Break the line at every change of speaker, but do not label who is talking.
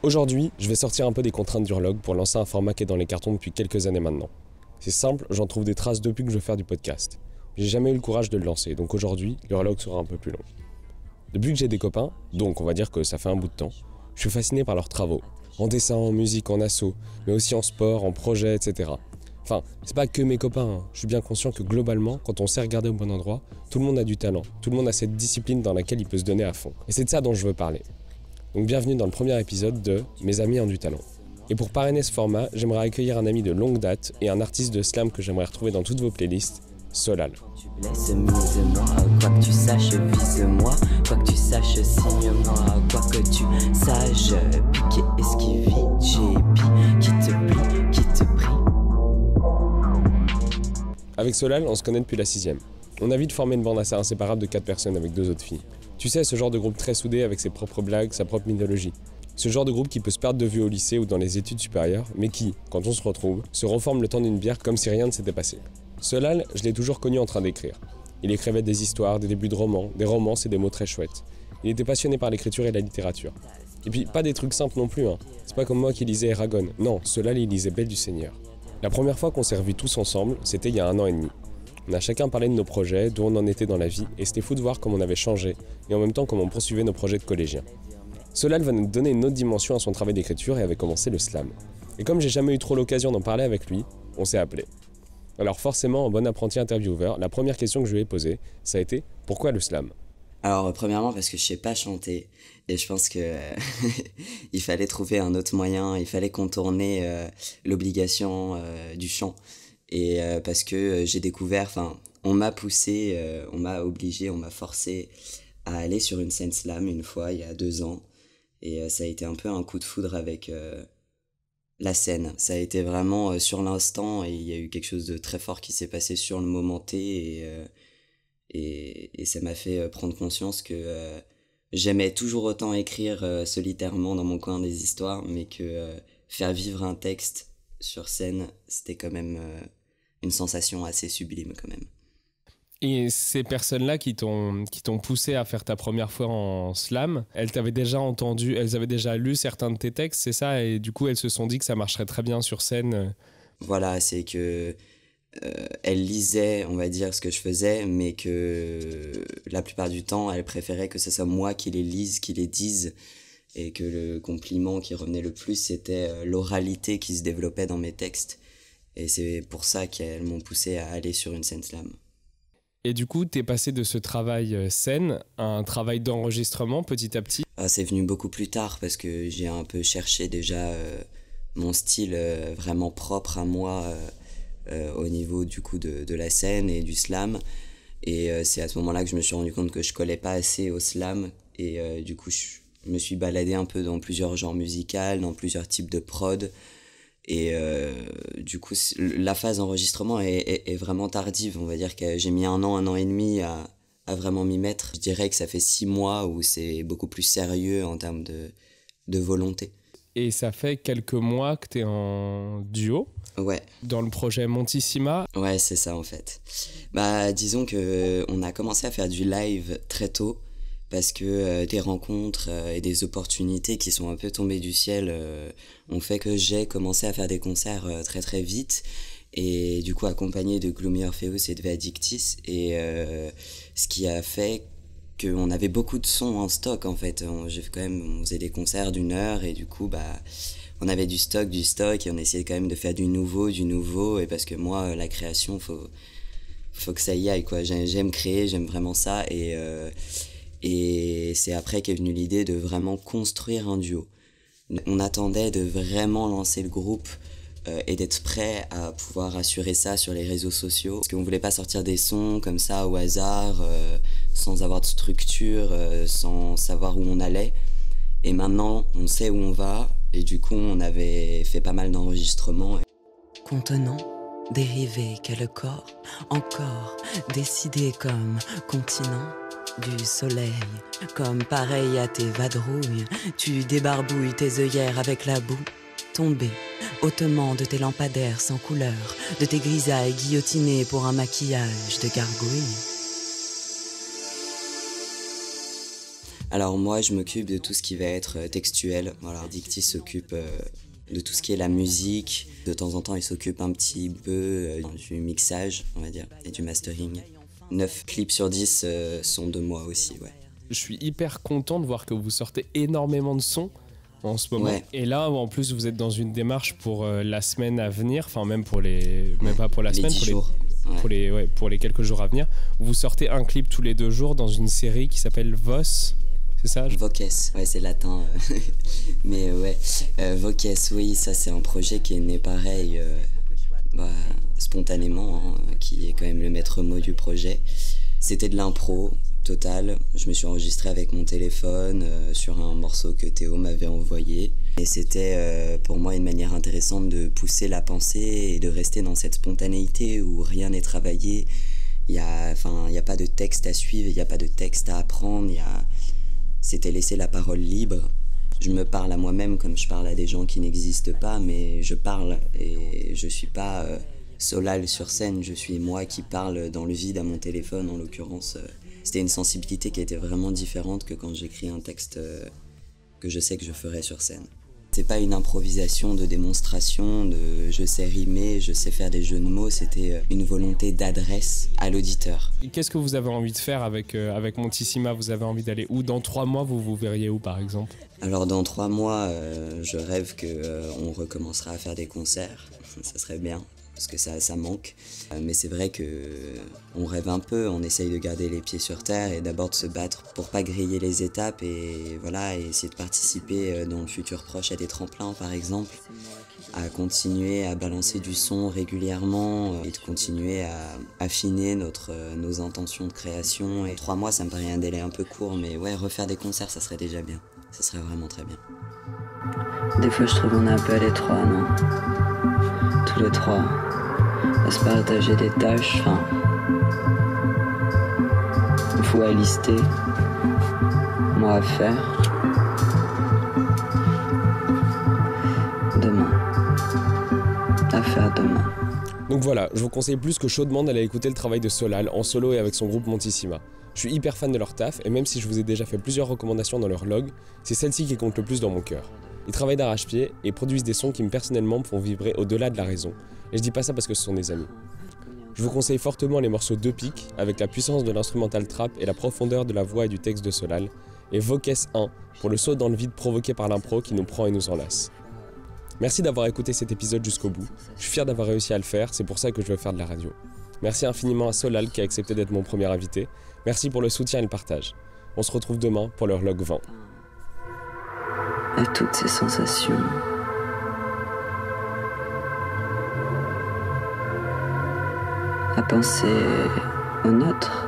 Aujourd'hui, je vais sortir un peu des contraintes d'Urlog pour lancer un format qui est dans les cartons depuis quelques années maintenant. C'est simple, j'en trouve des traces depuis que je veux faire du podcast. J'ai jamais eu le courage de le lancer, donc aujourd'hui, l'Urlog sera un peu plus long. Depuis que j'ai des copains, donc on va dire que ça fait un bout de temps, je suis fasciné par leurs travaux, en dessin, en musique, en asso, mais aussi en sport, en projet, etc. Enfin, c'est pas que mes copains, hein. Je suis bien conscient que globalement, quand on sait regarder au bon endroit, tout le monde a du talent, tout le monde a cette discipline dans laquelle il peut se donner à fond. Et c'est de ça dont je veux parler. Donc bienvenue dans le premier épisode de Mes amis ont du talent. Et pour parrainer ce format, j'aimerais accueillir un ami de longue date et un artiste de slam que j'aimerais retrouver dans toutes vos playlists, Solal.
Tu blesses, mise-moi, quoi que tu saches, vise-moi, quoi que tu saches, signe-moi, quoi que tu saches, piqué, esquive, j'ai qui te plie, qui te prie.
Avec Solal, on se connaît depuis la 6ème. On a vite formé une bande assez inséparable de 4 personnes avec 2 autres filles. Tu sais, ce genre de groupe très soudé avec ses propres blagues, sa propre mythologie. Ce genre de groupe qui peut se perdre de vue au lycée ou dans les études supérieures, mais qui, quand on se retrouve, se reforme le temps d'une bière comme si rien ne s'était passé. Solal, je l'ai toujours connu en train d'écrire. Il écrivait des histoires, des débuts de romans, des romances et des mots très chouettes. Il était passionné par l'écriture et la littérature. Et puis, pas des trucs simples non plus, hein. C'est pas comme moi qui lisais Eragon. Non, Solal, il lisait Belle du Seigneur. La première fois qu'on s'est revus tous ensemble, c'était il y a 1 an et demi. On a chacun parlé de nos projets, d'où on en était dans la vie, et c'était fou de voir comment on avait changé, et en même temps comment on poursuivait nos projets de collégiens. Solal va nous donner une autre dimension à son travail d'écriture et avait commencé le slam. Et comme j'ai jamais eu trop l'occasion d'en parler avec lui, on s'est appelé. Alors forcément, en bon apprenti intervieweur, la première question que je lui ai posée, ça a été « Pourquoi le slam ?»
Alors, premièrement, parce que je sais pas chanter, et je pense que il fallait trouver un autre moyen, il fallait contourner l'obligation du chant. Et parce que j'ai découvert, enfin, on m'a poussé, on m'a obligé, on m'a forcé à aller sur une scène slam une fois, il y a 2 ans. Et ça a été un peu un coup de foudre avec la scène. Ça a été vraiment sur l'instant, et il y a eu quelque chose de très fort qui s'est passé sur le moment T. Et ça m'a fait prendre conscience que j'aimais toujours autant écrire solitairement dans mon coin des histoires, mais que faire vivre un texte sur scène, c'était quand même une sensation assez sublime quand même.
Et ces personnes-là qui t'ont poussé à faire ta première fois en slam, elles t'avaient déjà entendu, elles avaient déjà lu certains de tes textes, c'est ça? Et du coup, elles se sont dit que ça marcherait très bien sur scène.
Voilà, c'est que elles lisaient, on va dire, ce que je faisais, mais que la plupart du temps, elles préféraient que ce soit moi qui les lise, qui les dise, et que le compliment qui revenait le plus, c'était l'oralité qui se développait dans mes textes. Et c'est pour ça qu'elles m'ont poussé à aller sur une scène slam.
Et du coup, t'es passé de ce travail scène à un travail d'enregistrement petit à petit.
C'est venu beaucoup plus tard parce que j'ai un peu cherché déjà mon style vraiment propre à moi au niveau du coup de la scène et du slam. Et c'est à ce moment-là que je me suis rendu compte que je collais pas assez au slam. Et du coup, je me suis baladé un peu dans plusieurs genres musicaux, dans plusieurs types de prod. Et du coup, la phase d'enregistrement est vraiment tardive. On va dire que j'ai mis 1 an et demi à vraiment m'y mettre. Je dirais que ça fait 6 mois où c'est beaucoup plus sérieux en termes de volonté.
Et ça fait quelques mois que t'es en duo.
Ouais.
Dans le projet Montissima.
Ouais, c'est ça en fait. Bah, disons qu'on a commencé à faire du live très tôt. Parce que des rencontres et des opportunités qui sont un peu tombées du ciel ont fait que j'ai commencé à faire des concerts très très vite. Et du coup accompagné de Gloomy Orpheus et de Veadictis. Et ce qui a fait qu'on avait beaucoup de sons en stock en fait. On faisait des concerts d'1 heure et du coup on avait du stock et on essayait quand même de faire du nouveau. Et parce que moi la création faut que ça y aille quoi. J'aime créer, j'aime vraiment ça et c'est après qu'est venue l'idée de vraiment construire un duo. On attendait de vraiment lancer le groupe et d'être prêt à pouvoir assurer ça sur les réseaux sociaux. Parce qu'on voulait pas sortir des sons comme ça au hasard, sans avoir de structure, sans savoir où on allait. Et maintenant, on sait où on va et du coup, on avait fait pas mal d'enregistrements.
Contenant, dérivé quel corps, encore, décidé comme continent du soleil, comme pareil à tes vadrouilles, tu débarbouilles tes œillères avec la boue, tombée, hautement de tes lampadaires sans couleur, de tes grisailles guillotinées pour un maquillage de gargouille.
Alors moi, je m'occupe de tout ce qui va être textuel. Voilà, Dicty s'occupe de tout ce qui est la musique. De temps en temps, il s'occupe un petit peu du mixage, on va dire, et du mastering. 9 clips sur 10 sont de moi aussi, ouais.
Je suis hyper content de voir que vous sortez énormément de sons en ce moment.
Ouais.
Et là, en plus, vous êtes dans une démarche pour la semaine à venir, enfin même pour les... Même pas pour la semaine,
10 jours.
pour les quelques jours à venir. Vous sortez un clip tous les 2 jours dans une série qui s'appelle Vos, c'est ça?
Voces, ouais, c'est latin. Mais ouais, Voces, oui, ça c'est un projet qui est né pareil, spontanément, hein, qui est quand même le maître mot du projet. C'était de l'impro total. Je me suis enregistré avec mon téléphone sur un morceau que Théo m'avait envoyé. Et c'était pour moi une manière intéressante de pousser la pensée et de rester dans cette spontanéité où rien n'est travaillé. Il y a pas de texte à suivre, il n'y a pas de texte à apprendre. C'était laisser la parole libre. Je me parle à moi-même comme je parle à des gens qui n'existent pas, mais je parle et je suis pas Solal sur scène, je suis moi qui parle dans le vide à mon téléphone en l'occurrence. C'était une sensibilité qui était vraiment différente que quand j'écris un texte que je sais que je ferai sur scène. C'est pas une improvisation de démonstration, de je sais rimer, je sais faire des jeux de mots, c'était une volonté d'adresse à l'auditeur.
Qu'est-ce que vous avez envie de faire avec Montissima? Vous avez envie d'aller où? Dans 3 mois, vous vous verriez où par exemple?
Alors dans 3 mois, je rêve qu'on recommencera à faire des concerts, ça serait bien. Parce que ça manque, mais c'est vrai qu'on rêve un peu, on essaye de garder les pieds sur terre et d'abord de se battre pour pas griller les étapes et voilà, et essayer de participer dans le futur proche à des tremplins par exemple, à continuer à balancer du son régulièrement et de continuer à affiner nos intentions de création. Et 3 mois, ça me paraît un délai un peu court, mais ouais, refaire des concerts, ça serait déjà bien, ça serait vraiment très bien.
Des fois je trouve qu'on est un peu à l'étroit, non? Tous les 3, à se partager des tâches, vous à lister, moi à faire. Demain. À faire demain.
Donc voilà, je vous conseille plus que chaudement d'aller écouter le travail de Solal en solo et avec son groupe Montissima. Je suis hyper fan de leur taf et même si je vous ai déjà fait plusieurs recommandations dans leur log, c'est celle-ci qui compte le plus dans mon cœur. Ils travaillent d'arrache-pied et produisent des sons qui personnellement me font vibrer au-delà de la raison. Et je dis pas ça parce que ce sont des amis. Je vous conseille fortement les morceaux 2 pics, avec la puissance de l'instrumental trap et la profondeur de la voix et du texte de Solal, et Voces 1, pour le saut dans le vide provoqué par l'impro qui nous prend et nous enlace. Merci d'avoir écouté cet épisode jusqu'au bout. Je suis fier d'avoir réussi à le faire, c'est pour ça que je veux faire de la radio. Merci infiniment à Solal qui a accepté d'être mon premier invité. Merci pour le soutien et le partage. On se retrouve demain pour leur log 20.
À toutes ces sensations. À penser aux nôtres.